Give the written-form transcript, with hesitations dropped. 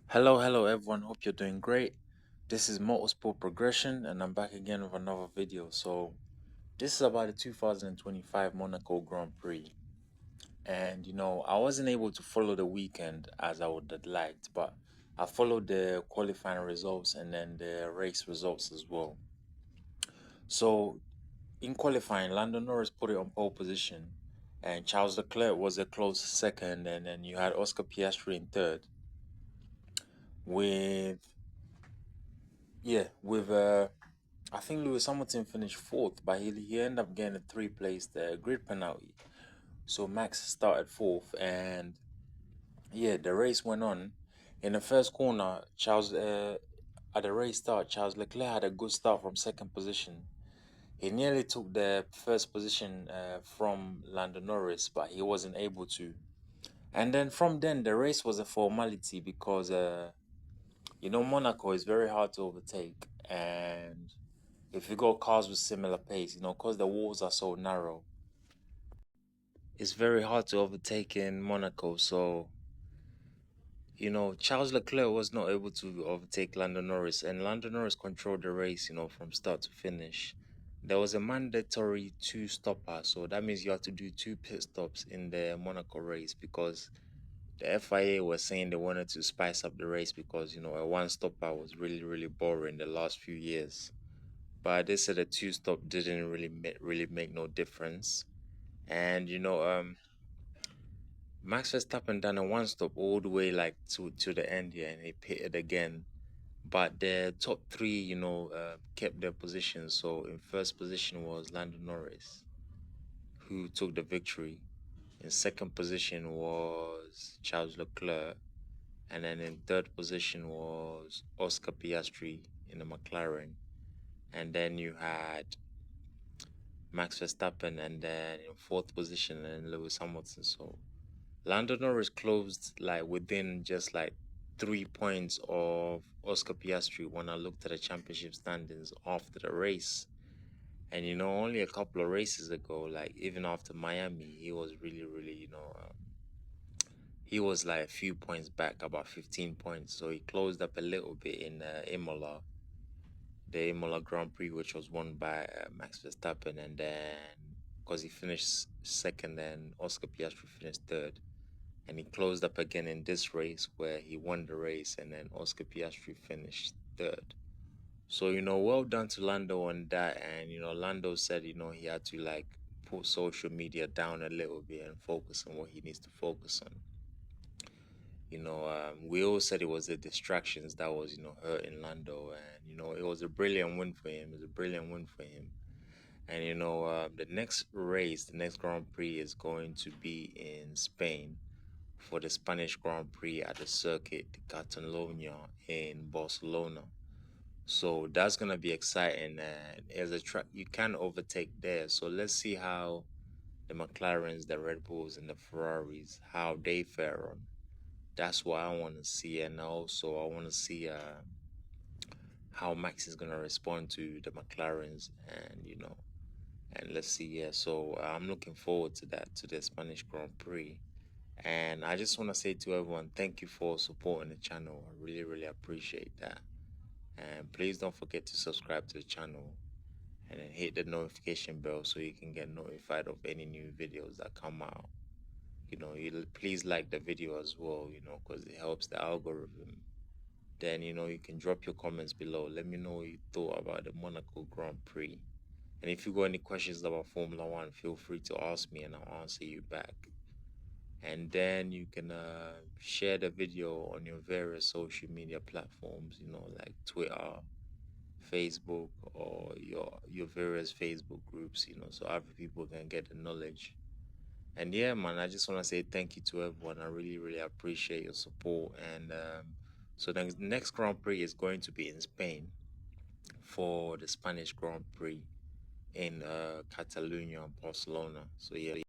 Hello everyone. Hope you're doing great. This is Motorsport Progression, and I'm back again with another video. So, this is about the 2025 Monaco Grand Prix. And I wasn't able to follow the weekend as I would have liked, but I followed the qualifying results and then the race results as well. So, in qualifying, Lando Norris put it on pole position, and Charles Leclerc was a close second, and then you had Oscar Piastri in third, with I think Lewis Hamilton finished fourth, but he ended up getting a three-place grid penalty. So Max started fourth, and the race went on. In the first corner, at the race start, Charles Leclerc had a good start from second position. He nearly took the first position from Lando Norris, but he wasn't able to. And then from then, the race was a formality because Monaco is very hard to overtake, and if you got cars with similar pace, because the walls are so narrow, it's very hard to overtake in Monaco. So, Charles Leclerc was not able to overtake Lando Norris, and Lando Norris controlled the race, from start to finish. There was a mandatory two-stopper, so that means you have to do two pit stops in the Monaco race because the FIA was saying they wanted to spice up the race because, a one-stopper was really, really boring the last few years. But they said a two-stop didn't really make no difference. And Max Verstappen done a one-stop all the way like to the end here, and he pitted again. But the top three, kept their position. So in first position was Lando Norris, who took the victory. In second position was Charles Leclerc, and then in third position was Oscar Piastri in the McLaren. And then you had Max Verstappen, and then in fourth position and Lewis Hamilton. So Lando Norris closed like within just like 3 points of Oscar Piastri when I looked at the championship standings after the race. And only a couple of races ago, like even after Miami, he was really, really, he was like a few points back, about 15 points. So he closed up a little bit in the Imola Grand Prix, which was won by Max Verstappen, and then because he finished second, and Oscar Piastri finished third, and he closed up again in this race where he won the race, and then Oscar Piastri finished third. So well done to Lando on that, and Lando said he had to like put social media down a little bit and focus on what he needs to focus on. We all said it was the distractions that was, hurting Lando, and it was a brilliant win for him. It was a brilliant win for him. And the next race, the next Grand Prix is going to be in Spain for the Spanish Grand Prix at the Circuit de Catalunya in Barcelona. So that's gonna be exciting, and as a track you can overtake there. So let's see how the McLarens, the Red Bulls, and the Ferraris, how they fare on. That's what I want to see, and also I want to see how Max is gonna respond to the McLarens, and and let's see. Yeah, so I'm looking forward to that, to the Spanish Grand Prix, and I just want to say to everyone, thank you for supporting the channel. I really, really appreciate that, and please don't forget to subscribe to the channel and then hit the notification bell so you can get notified of any new videos that come out. Please like the video as well, because it helps the algorithm. Then, you can drop your comments below. Let me know what you thought about the Monaco Grand Prix. And if you got any questions about Formula One, feel free to ask me and I'll answer you back. And then you can share the video on your various social media platforms, like Twitter, Facebook, or your various Facebook groups, so other people can get the knowledge. And yeah, man, I just want to say thank you to everyone. I really, really appreciate your support. And so the next Grand Prix is going to be in Spain for the Spanish Grand Prix in Catalonia, Barcelona. So yeah.